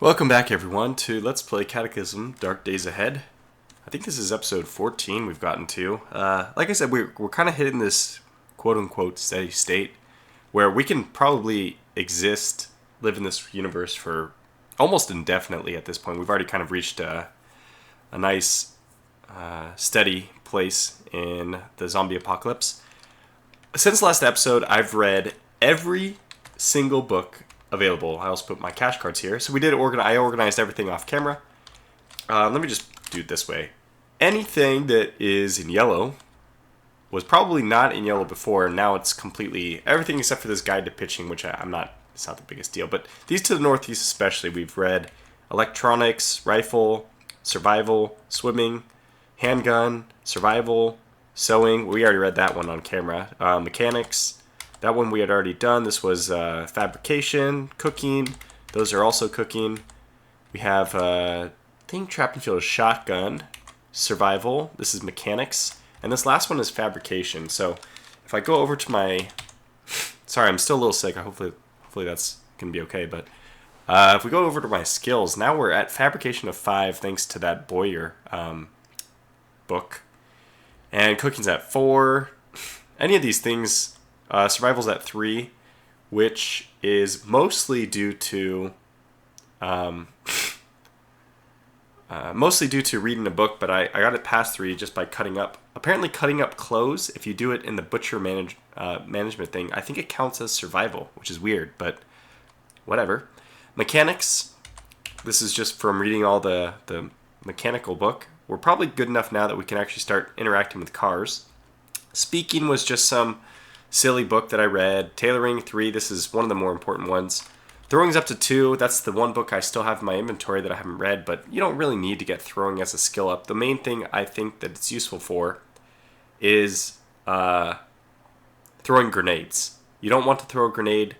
Welcome back, everyone, to Let's Play Cataclysm Dark Days Ahead. I think this is episode 14 we've gotten to. Like I said, we're kind of hitting this quote-unquote steady state where we can probably live in this universe for almost indefinitely at this point. We've already kind of reached a nice, steady place in the zombie apocalypse. Since last episode, I've read every single book available. I also put my cash cards here. So I organized everything off camera. Let me just do it this way. Anything that is in yellow was probably not in yellow before, and now it's completely everything except for this guide to pitching, which it's not the biggest deal. But these to the northeast especially, we've read electronics, rifle, survival, swimming, handgun, survival, sewing. We already read that one on camera. Mechanics. That one we had already done. This was fabrication, cooking. Those are also cooking. We have, I think trap and field is shotgun, survival. This is mechanics. And this last one is fabrication. So if I go over to my... Sorry, I'm still a little sick. Hopefully that's going to be okay. But if we go over to my skills, now we're at fabrication of 5 thanks to that Boyer book. And cooking's at 4. Any of these things... survival's at 3, which is mostly due to reading a book, but I got it past 3 just by cutting up. Apparently cutting up clothes, if you do it in the butcher management thing, I think it counts as survival, which is weird, but whatever. Mechanics, this is just from reading all the mechanical book. We're probably good enough now that we can actually start interacting with cars. Speaking was just some silly book that I read. Tailoring 3, this is one of the more important ones. Throwing's up to 2, that's the one book I still have in my inventory that I haven't read, but you don't really need to get throwing as a skill up. The main thing I think that it's useful for is throwing grenades. You don't want to throw a grenade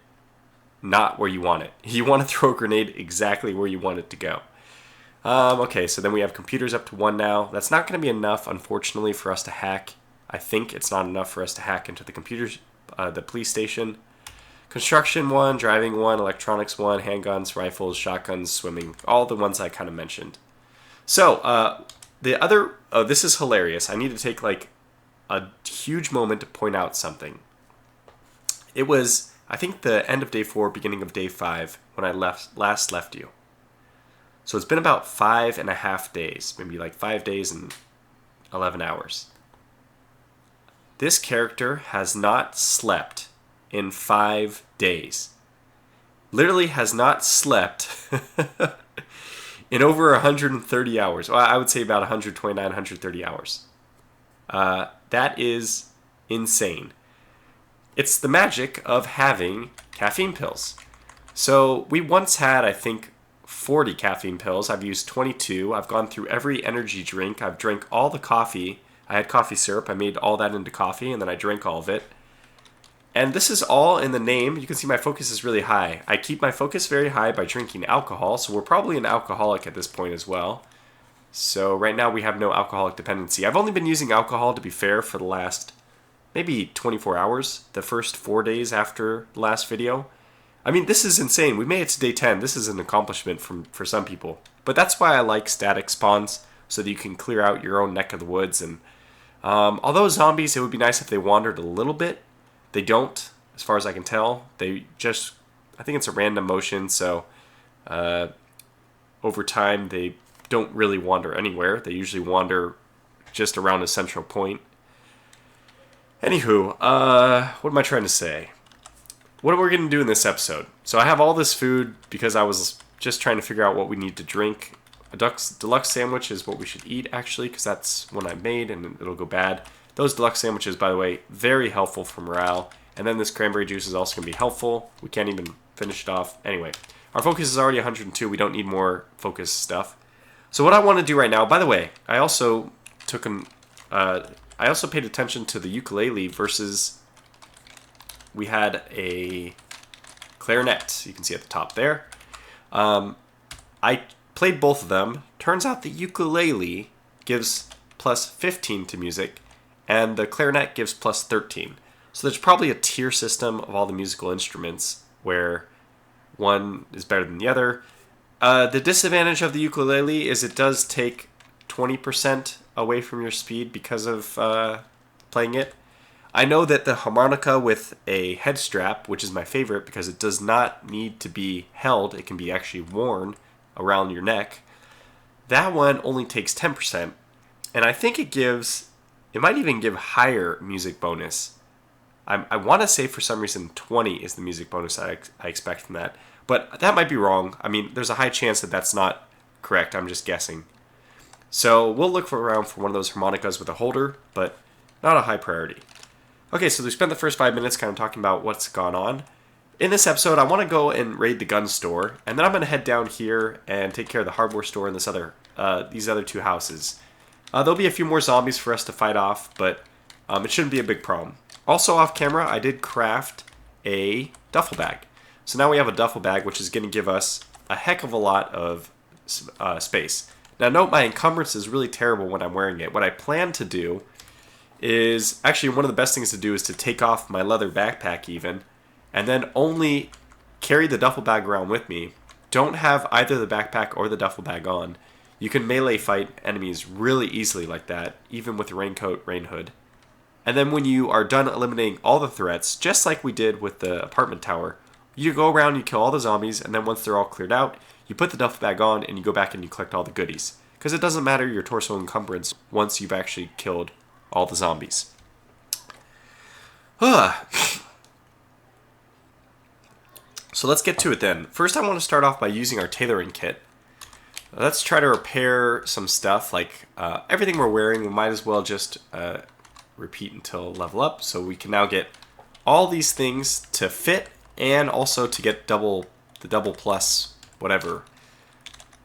not where you want it. You want to throw a grenade exactly where you want it to go. Okay, so then we have computers up to 1 now. That's not going to be enough, unfortunately, for us to hack. I think it's not enough for us to hack into the computers, the police station. Construction 1, driving 1, electronics 1, handguns, rifles, shotguns, swimming, all the ones I kind of mentioned. So, this is hilarious. I need to take like a huge moment to point out something. It was, I think, the end of day 4, beginning of day 5, when I last left you. So it's been about 5.5 days, maybe like 5 days and 11 hours. This character has not slept in 5 days. Literally has not slept in over 130 hours. Well, I would say about 129, 130 hours. That is insane. It's the magic of having caffeine pills. So we once had, I think, 40 caffeine pills. I've used 22. I've gone through every energy drink. I've drank all the coffee. I had coffee syrup. I made all that into coffee, and then I drank all of it. And this is all in the name. You can see my focus is really high. I keep my focus very high by drinking alcohol, so we're probably an alcoholic at this point as well. So right now we have no alcoholic dependency. I've only been using alcohol, to be fair, for the last maybe 24 hours, the first 4 days after the last video. I mean, this is insane. We made it to day 10. This is an accomplishment for some people. But that's why I like static spawns, so that you can clear out your own neck of the woods. And although zombies, it would be nice if they wandered a little bit. They don't, as far as I can tell. I think it's a random motion, so over time they don't really wander anywhere. They usually wander just around a central point. Anywho, what am I trying to say? What are we going to do in this episode? So I have all this food because I was just trying to figure out what we need to drink. A deluxe sandwich is what we should eat, actually, because that's one I made, and it'll go bad. Those deluxe sandwiches, by the way, very helpful for morale. And then this cranberry juice is also going to be helpful. We can't even finish it off. Anyway, our focus is already 102. We don't need more focus stuff. So what I want to do right now, by the way, I also paid attention to the ukulele versus we had a clarinet. You can see at the top there. I played both of them. Turns out the ukulele gives plus 15 to music, and the clarinet gives plus 13. So there's probably a tier system of all the musical instruments where one is better than the other. The disadvantage of the ukulele is it does take 20% away from your speed because of playing it. I know that the harmonica with a head strap, which is my favorite because it does not need to be held, it can be actually worn around your neck. That one only takes 10%, and I think it might even give higher music bonus. I want to say for some reason 20 is the music bonus I expect from that. But that might be wrong. I mean, there's a high chance that that's not correct. I'm just guessing. So we'll look around for one of those harmonicas with a holder, but not a high priority. Okay, so we spent the first 5 minutes kind of talking about what's gone on. In this episode, I want to go and raid the gun store, and then I'm going to head down here and take care of the hardware store and these other two houses. There'll be a few more zombies for us to fight off, but it shouldn't be a big problem. Also off camera, I did craft a duffel bag. So now we have a duffel bag, which is going to give us a heck of a lot of space. Now note my encumbrance is really terrible when I'm wearing it. What I plan to do is, actually one of the best things to do is to take off my leather backpack even, and then only carry the duffel bag around with me. Don't have either the backpack or the duffel bag on. You can melee fight enemies really easily like that, even with the raincoat, rain hood. And then when you are done eliminating all the threats, just like we did with the apartment tower, you go around, you kill all the zombies, and then once they're all cleared out, you put the duffel bag on and you go back and you collect all the goodies. Because it doesn't matter your torso encumbrance once you've actually killed all the zombies. So let's get to it then. First I want to start off by using our tailoring kit. Let's try to repair some stuff, like everything we're wearing. We might as well just repeat until level up, so we can now get all these things to fit and also to get the double plus whatever,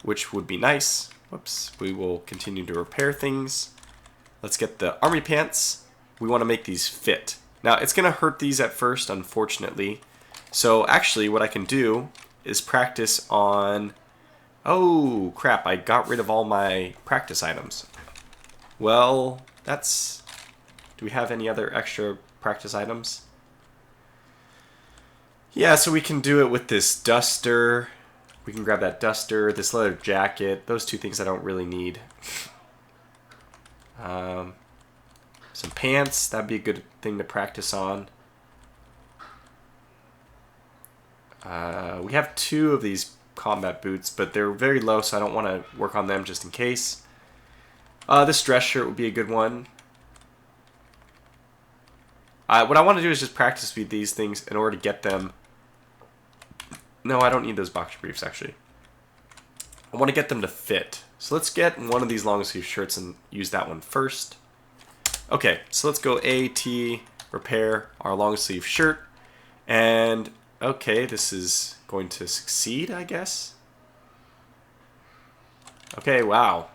which would be nice. Whoops. We will continue to repair things. Let's get the army pants. We want to make these fit. Now it's going to hurt these at first, unfortunately. So actually what I can do is practice on... Oh crap, I got rid of all my practice items. Well, that's... Do we have any other extra practice items? Yeah, so we can do it with this duster. We can grab that duster, this leather jacket. Those two things I don't really need. Some pants, that'd be a good thing to practice on. We have 2 of these combat boots, but they're very low, so I don't want to work on them just in case. This dress shirt would be a good one. What I want to do is just practice with these things in order to get them. No, I don't need those boxer briefs, actually. I want to get them to fit. So let's get one of these long sleeve shirts and use that one first. Okay, so let's go AT, repair our long sleeve shirt. And, okay, this is going to succeed, I guess. Okay, wow.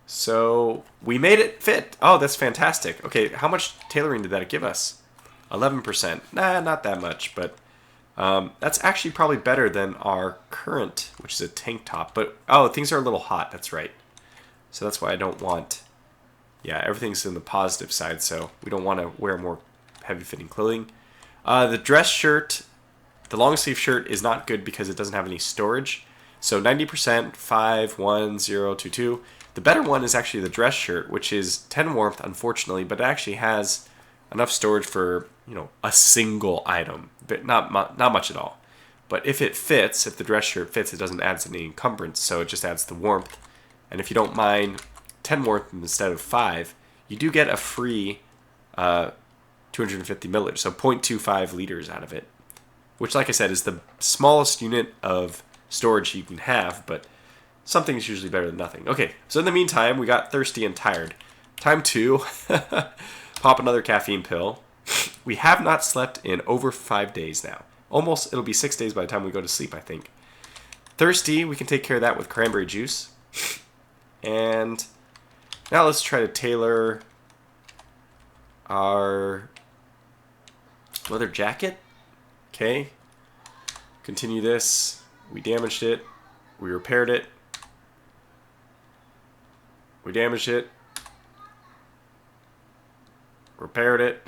So we made it fit. Oh, that's fantastic. Okay, how much tailoring did that give us? 11%. Nah, not that much, but that's actually probably better than our current, which is a tank top. But, oh, things are a little hot. That's right. So that's why I don't want... Yeah, everything's in the positive side, so we don't want to wear more heavy-fitting clothing. The dress shirt, the long sleeve shirt is not good because it doesn't have any storage. So 90%, 5, 1, 0, 2, 2. The better one is actually the dress shirt, which is 10 warmth, unfortunately, but it actually has enough storage for, a single item, but not much at all. But if it fits, if the dress shirt fits, it doesn't add any encumbrance, so it just adds the warmth. And if you don't mind 10 warmth instead of 5, you do get a free 250 milliliters, so 0.25 liters out of it, which, like I said, is the smallest unit of storage you can have, but something is usually better than nothing. Okay, so in the meantime, we got thirsty and tired. Time to pop another caffeine pill. We have not slept in over 5 days now. Almost, it'll be 6 days by the time we go to sleep, I think. Thirsty, we can take care of that with cranberry juice. And now let's try to tailor our leather jacket. Okay. Continue this. We damaged it. We repaired it. We damaged it. Repaired it.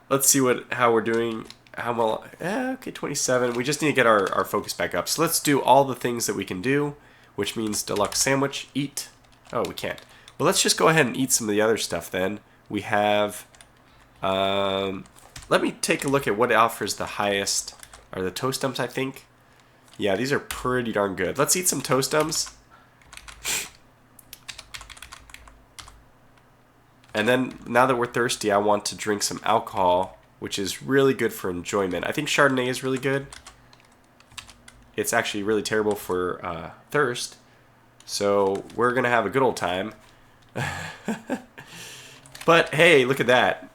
Let's see how we're doing. how well? Okay, 27. We just need to get our focus back up. So let's do all the things that we can do, which means deluxe sandwich, eat. Oh, we can't. Well, let's just go ahead and eat some of the other stuff then. We have, let me take a look at what offers the highest, are the toastums, I think. Yeah, these are pretty darn good. Let's eat some toastums. And then, now that we're thirsty, I want to drink some alcohol, which is really good for enjoyment. I think Chardonnay is really good. It's actually really terrible for thirst. So, we're going to have a good old time. But, hey, look at that.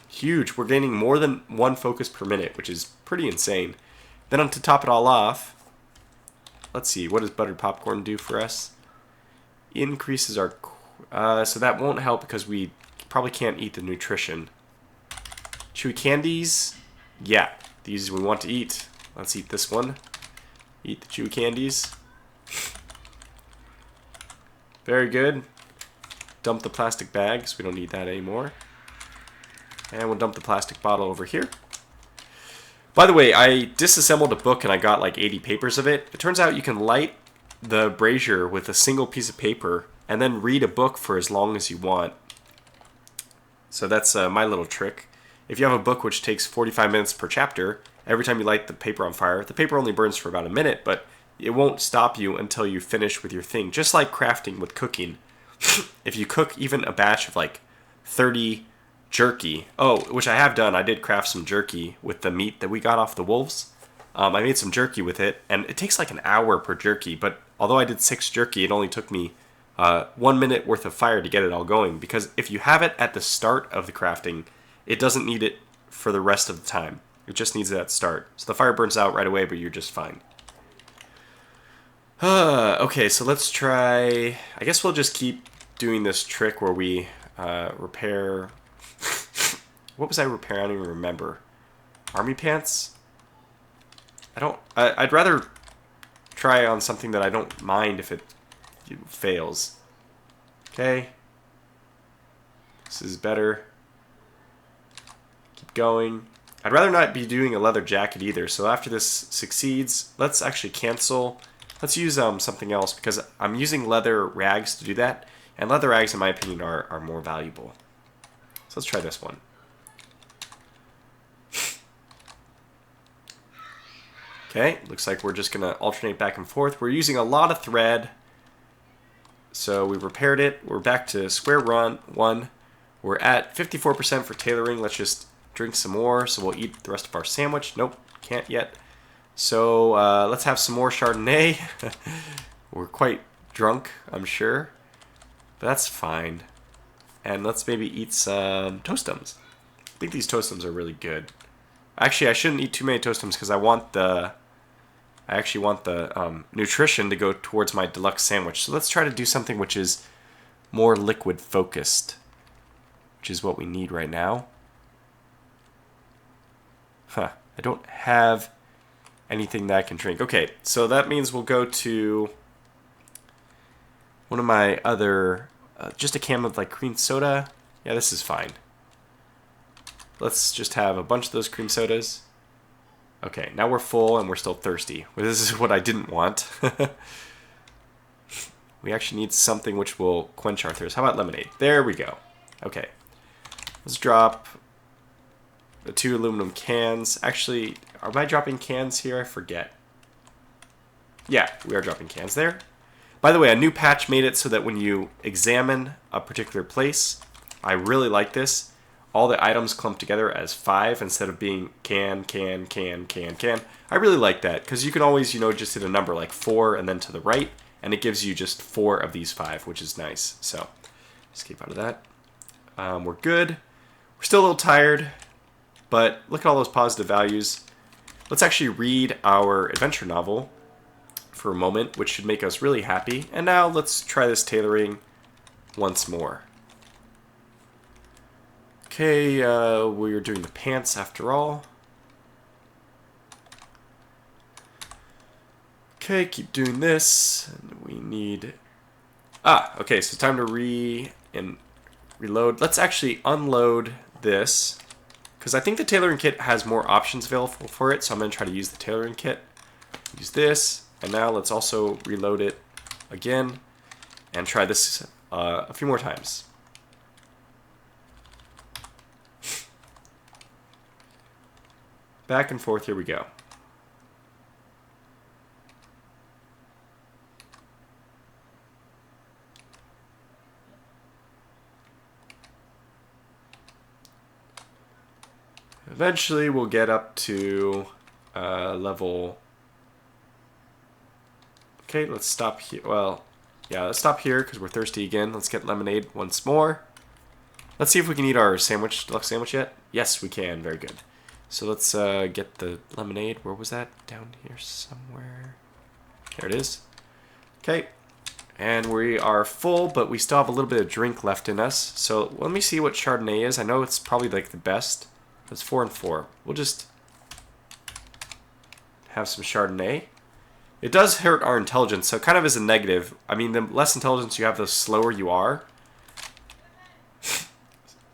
Huge. We're gaining more than 1 focus per minute, which is pretty insane. Then, to top it all off, let's see, what does buttered popcorn do for us? Increases our... so that won't help because we probably can't eat the nutrition. Chewy candies. Yeah, these we want to eat. Let's eat this one. Eat the chewy candies. Very good. Dump the plastic bags. We don't need that anymore. And we'll dump the plastic bottle over here. By the way, I disassembled a book and I got like 80 papers of it. It turns out you can light the brazier with a single piece of paper and then read a book for as long as you want. So that's my little trick. If you have a book which takes 45 minutes per chapter, every time you light the paper on fire, the paper only burns for about a minute, but it won't stop you until you finish with your thing. Just like crafting with cooking. If you cook even a batch of like 30 jerky, which I have done, I did craft some jerky with the meat that we got off the wolves. I made some jerky with it, and it takes like an hour per jerky, but although I did 6 jerky, it only took me 1 minute worth of fire to get it all going, because if you have it at the start of the crafting, it doesn't need it for the rest of the time. It just needs it at the start. So the fire burns out right away, but you're just fine. Okay, so let's try... I guess we'll just keep doing this trick where we repair... What was I repairing? I don't even remember. Army pants? I'd rather try on something that I don't mind if it fails. Okay. This is better. Keep going. I'd rather not be doing a leather jacket either, so after this succeeds, let's actually cancel. Let's use something else, because I'm using leather rags to do that, and leather rags, in my opinion, are more valuable. So let's try this one. Okay, looks like we're just going to alternate back and forth. We're using a lot of thread. So we repaired it. We're back to square one. We're at 54% for tailoring. Let's just drink some more. So we'll eat the rest of our sandwich. Nope, can't yet. So let's have some more Chardonnay. We're quite drunk, I'm sure. But that's fine. And let's maybe eat some toastums. I think these toastums are really good. Actually, I shouldn't eat too many toastums because I actually want the nutrition to go towards my deluxe sandwich. So let's try to do something which is more liquid focused, which is what we need right now. I don't have anything that I can drink. Okay, so that means we'll go to one of my other, just a can of like cream soda. Yeah, this is fine. Let's just have a bunch of those cream sodas. Okay, now we're full and we're still thirsty. Well, this is what I didn't want. We actually need something which will quench our thirst. How about lemonade? There we go. Okay. Let's drop the 2 aluminum cans. Actually, am I dropping cans here? I forget. Yeah, we are dropping cans there. By the way, a new patch made it so that when you examine a particular place, I really like this. All the items clump together as 5 instead of being can. I really like that because you can always, just hit a number like 4 and then to the right, and it gives you just 4 of these 5, which is nice. So, escape out of that. We're good. We're still a little tired, but look at all those positive values. Let's actually read our adventure novel for a moment, which should make us really happy. And now let's try this tailoring once more. Okay, we're doing the pants after all. Okay, keep doing this. And we need... okay, so time to reload. Let's actually unload this. because I think the tailoring kit has more options available for it, so I'm going to try to use the tailoring kit. Use this, and now let's also reload it again and try this a few more times. Back and forth, here we go. Eventually we'll get up to level... Okay, let's stop here. Well, yeah, let's stop here because we're thirsty again. Let's get lemonade once more. Let's see if we can eat our sandwich, deluxe sandwich yet. Yes, we can. Very good. So let's get the lemonade. Where was that? Down here somewhere. There it is. Okay. And we are full, but we still have a little bit of drink left in us. So let me see what Chardonnay is. I know it's probably like the best. It's 4 and 4. We'll just have some Chardonnay. It does hurt our intelligence, so it kind of is a negative. I mean, the less intelligence you have, the slower you are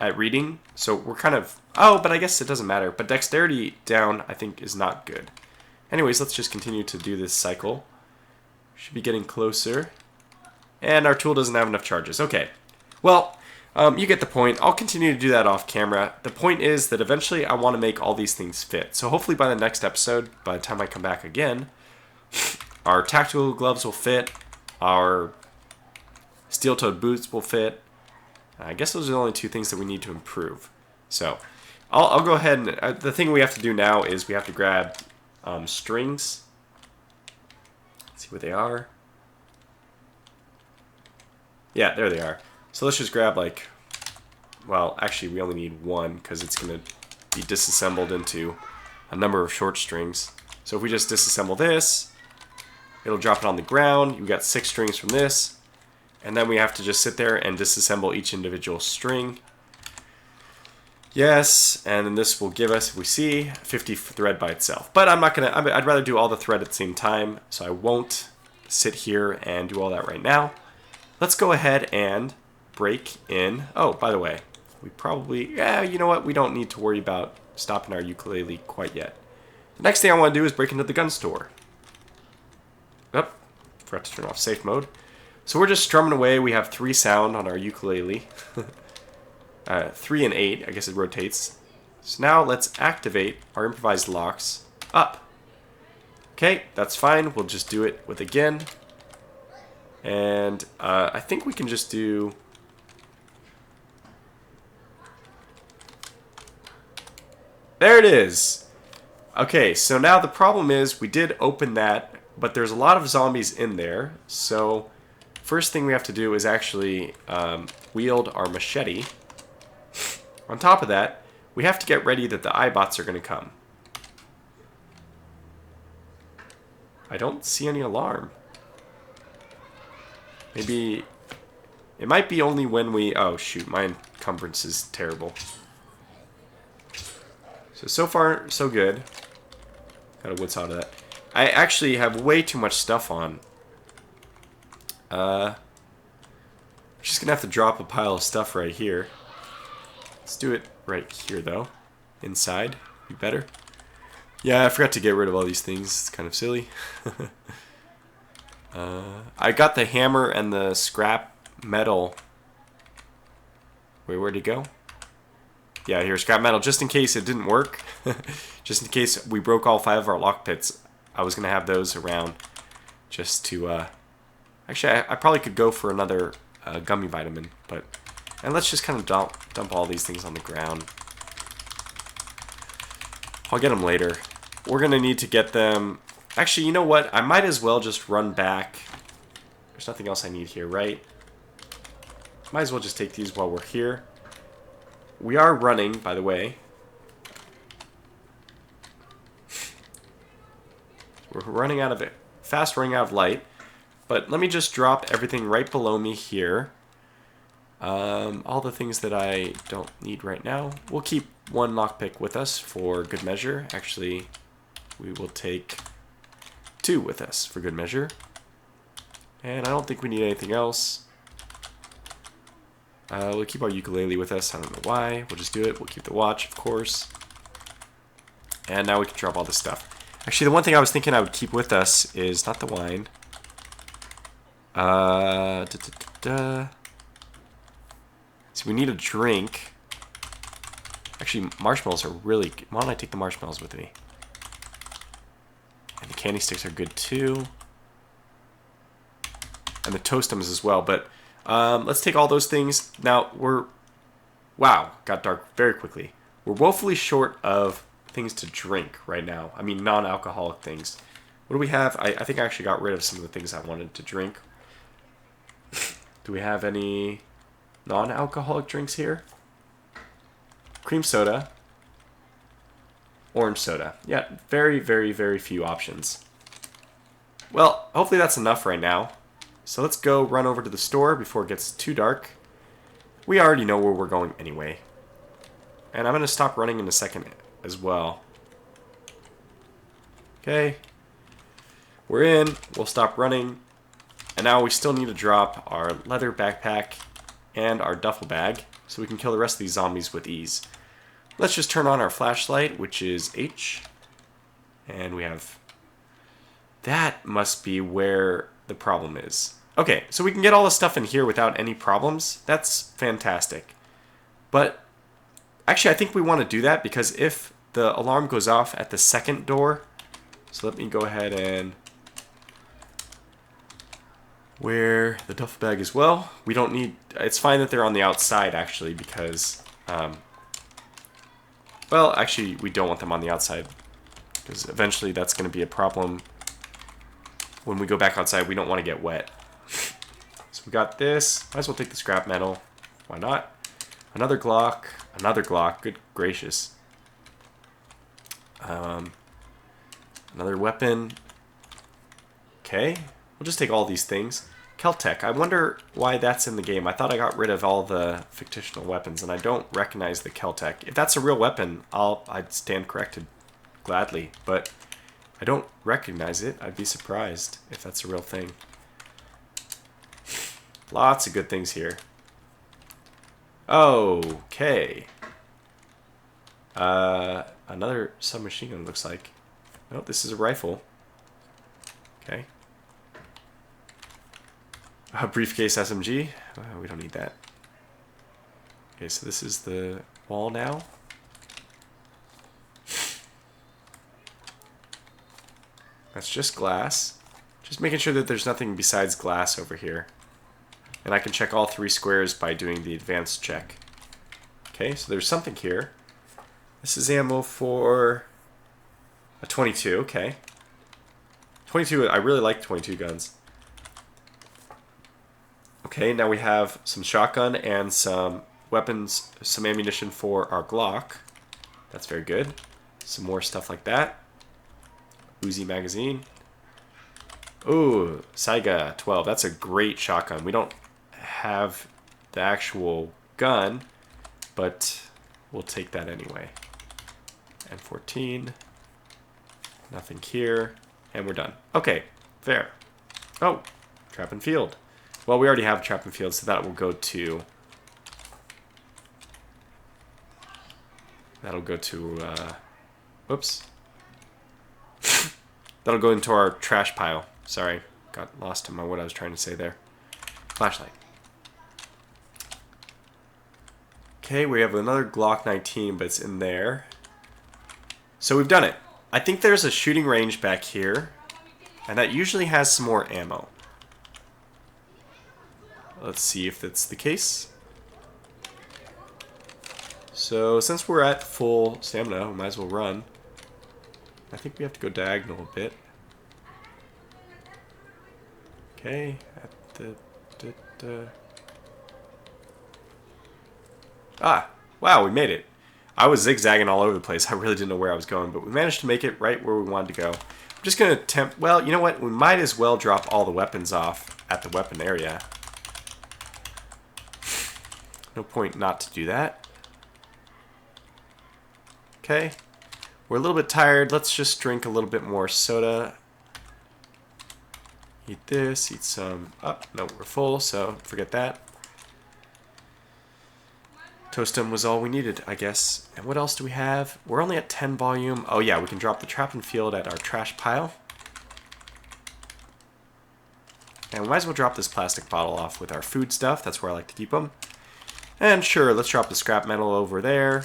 at reading. So we're kind of... Oh, but I guess it doesn't matter. But dexterity down, I think, is not good. Anyways, let's just continue to do this cycle. Should be getting closer. And our tool doesn't have enough charges. Okay. Well, you get the point. I'll continue to do that off camera. The point is that eventually I want to make all these things fit. So hopefully by the next episode, by the time I come back again, our tactical gloves will fit. Our steel-toed boots will fit. I guess those are the only two things that we need to improve. So I'll go ahead and... the thing we have to do now is we have to grab strings. Let's see what they are. Yeah, there they are. So let's just grab like... Well, actually we only need one because it's going to be disassembled into a number of short strings. So if we just disassemble this, it'll drop it on the ground. You got 6 strings from this. And then we have to just sit there and disassemble each individual string. Yes, and then this will give us, if we see, 50 thread by itself. But I'm not going to, I'd rather do all the thread at the same time, so I won't sit here and do all that right now. Let's go ahead and break in. Oh, by the way, we probably, yeah, you know what? We don't need to worry about stopping our ukulele quite yet. The next thing I want to do is break into the gun store. Oh, forgot to turn off safe mode. So we're just strumming away. We have 3 sound on our ukulele. 3 and 8, I guess it rotates. So now let's activate our improvised locks up. Okay, that's fine. We'll just do it with again. And I think we can just do... There it is! Okay, so now the problem is we did open that, but there's a lot of zombies in there. So first thing we have to do is actually wield our machete. On top of that, we have to get ready that the iBots are going to come. I don't see any alarm. Maybe... It might be only when we... Oh, shoot. My encumbrance is terrible. So far, so good. Got a wood saw to that. I actually have way too much stuff on. Just going to have to drop a pile of stuff right here. Let's do it right here, though. Inside. Be better. Yeah, I forgot to get rid of all these things. It's kind of silly. I got the hammer and the scrap metal. Wait, where'd it go? Yeah, here's scrap metal. Just in case it didn't work. Just in case we broke all 5 of our lock pits. I was going to have those around. Just to... Actually, I probably could go for another gummy vitamin. But... And let's just kind of dump all these things on the ground. I'll get them later. We're going to need to get them... Actually, you know what? I might as well just run back. There's nothing else I need here, right? Might as well just take these while we're here. We are running, by the way. We're running out of it. Fast running out of light. But let me just drop everything right below me here. All the things that I don't need right now. We'll keep 1 lockpick with us for good measure. Actually, we will take 2 with us for good measure. And I don't think we need anything else. We'll keep our ukulele with us. I don't know why. We'll just do it. We'll keep the watch, of course. And now we can drop all this stuff. Actually, the one thing I was thinking I would keep with us is not the wine. So we need a drink. Actually, marshmallows are really good. Why don't I take the marshmallows with me? And the candy sticks are good too. And the Toastums as well. But let's take all those things. Now, wow, got dark very quickly. We're woefully short of things to drink right now. I mean, non-alcoholic things. What do we have? I think I actually got rid of some of the things I wanted to drink. Do we have any non-alcoholic drinks here? Cream soda. Orange soda. Yeah, very, very, very few options. Well, hopefully that's enough right now. So let's go run over to the store before it gets too dark. We already know where we're going anyway. And I'm going to stop running in a second as well. Okay. We're in. We'll stop running. And now we still need to drop our leather backpack and our duffel bag so we can kill the rest of these zombies with ease. Let's just turn on our flashlight, which is H. And we have... That must be where the problem is. Okay, so we can get all the stuff in here without any problems. That's fantastic. But actually, I think we want to do that because if the alarm goes off at the second door... So let me go ahead and wear the duffel bag as well. We don't need... It's fine that they're on the outside, actually, because... well, actually, we don't want them on the outside because eventually that's going to be a problem. When we go back outside, we don't want to get wet. So we got this. Might as well take the scrap metal. Why not? Another Glock. Another Glock. Good gracious. Another weapon. Okay. We'll just take all these things. Keltec. I wonder why that's in the game. I thought I got rid of all the fictional weapons, and I don't recognize the Keltec. If that's a real weapon, I'd stand corrected gladly. But I don't recognize it. I'd be surprised if that's a real thing. Lots of good things here. Okay. Another submachine gun looks like. Oh, this is a rifle. Okay. A briefcase SMG. We don't need that. Okay, so this is the wall now. That's just glass. Just making sure that there's nothing besides glass over here. And I can check all 3 squares by doing the advanced check. Okay, so there's something here. This is ammo for a 22, okay. 22, I really like 22 guns. Okay, now we have some shotgun and some weapons, some ammunition for our Glock. That's very good. Some more stuff like that. Uzi magazine. Ooh, Saiga 12. That's a great shotgun. We don't have the actual gun, but we'll take that anyway. And 14. Nothing here. And we're done. Okay, fair. Oh, trap and field. Well, we already have trap and field, so that will go to... That'll go to... whoops. That'll go into our trash pile. Sorry, got lost in what I was trying to say there. Flashlight. Okay, we have another Glock 19, but it's in there. So we've done it. I think there's a shooting range back here, and that usually has some more ammo. Let's see if that's the case. So since we're at full stamina, we might as well run. I think we have to go diagonal a bit. Okay, at the... Ah, wow, we made it. I was zigzagging all over the place. I really didn't know where I was going, but we managed to make it right where we wanted to go. I'm just going to attempt... Well, you know what? We might as well drop all the weapons off at the weapon area. No point not to do that. Okay. We're a little bit tired. Let's just drink a little bit more soda. Eat this, eat some... Oh, no, we're full, so forget that. Toastum was all we needed, I guess. And what else do we have? We're only at 10 volume. Oh yeah, we can drop the trap and field at our trash pile. And we might as well drop this plastic bottle off with our food stuff. That's where I like to keep them. And sure, let's drop the scrap metal over there.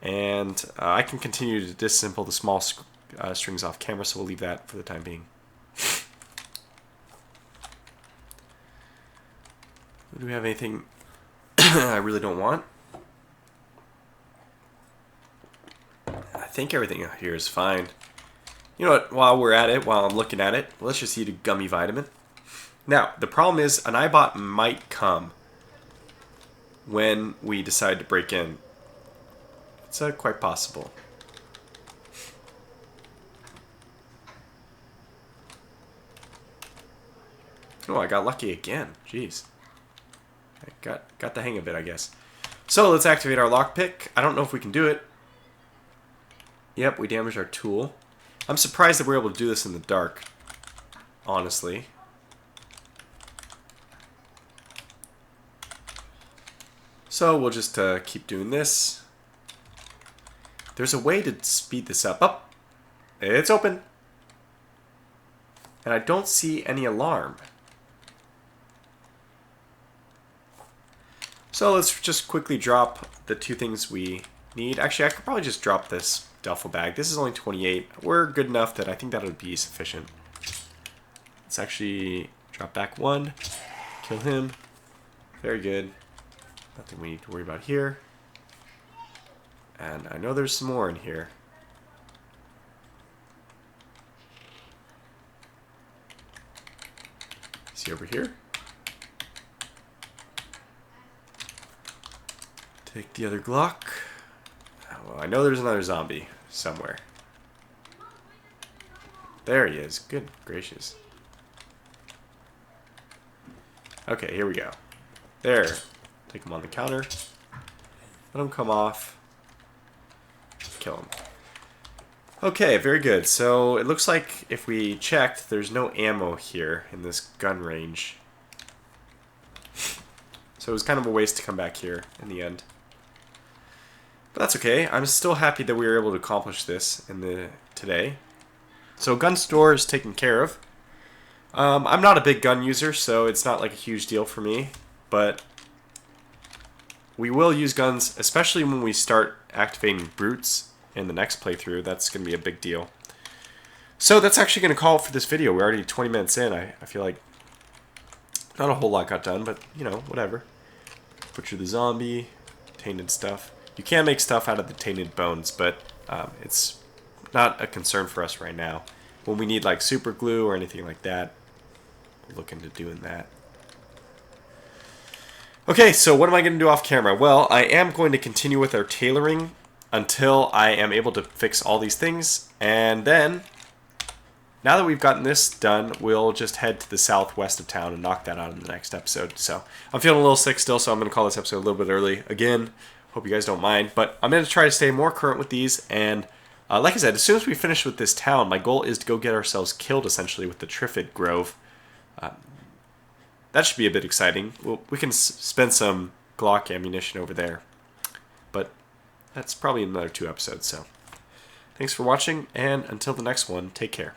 And I can continue to disassemble the small strings off camera, so we'll leave that for the time being. Do we have anything I really don't want? I think everything here is fine. You know what, while we're at it, while I'm looking at it, let's just eat a gummy vitamin. Now, the problem is an iBot might come when we decide to break in. It's quite possible. Oh, I got lucky again. Jeez. I got the hang of it, I guess. So let's activate our lockpick. I don't know if we can do it. Yep, we damaged our tool. I'm surprised that we're able to do this in the dark, honestly. So we'll just keep doing this. There's a way to speed this up. Oh, it's open. And I don't see any alarm. So let's just quickly drop the two things we need. Actually, I could probably just drop this duffel bag. This is only 28. We're good enough that I think that would be sufficient. Let's actually drop back one. Kill him. Very good. Nothing we need to worry about here. And I know there's some more in here. Is he over here? Take the other Glock. Well, I know there's another zombie somewhere. There he is. Good gracious. Okay, here we go. There. Take him on the counter. Let him come off. Kill him. Okay, very good. So it looks like if we checked, there's no ammo here in this gun range. So it was kind of a waste to come back here in the end. But that's okay. I'm still happy that we were able to accomplish this today. So gun store is taken care of. I'm not a big gun user, so it's not like a huge deal for me. But we will use guns, especially when we start activating brutes in the next playthrough. That's going to be a big deal. So that's actually going to call it for this video. We're already 20 minutes in. I feel like not a whole lot got done, but you know, whatever. Butcher the zombie, tainted stuff. You can make stuff out of the tainted bones, but it's not a concern for us right now. When we need like super glue or anything like that, we'll look into doing that. Okay, so what am I going to do off camera? Well, I am going to continue with our tailoring until I am able to fix all these things. And then, now that we've gotten this done, we'll just head to the southwest of town and knock that out in the next episode. So, I'm feeling a little sick still, so I'm going to call this episode a little bit early. Again, hope you guys don't mind. But I'm going to try to stay more current with these. And like I said, as soon as we finish with this town, my goal is to go get ourselves killed, essentially, with the Triffid Grove. That should be a bit exciting. We can spend some Glock ammunition over there. But that's probably another 2 episodes, so. Thanks for watching, and until the next one, take care.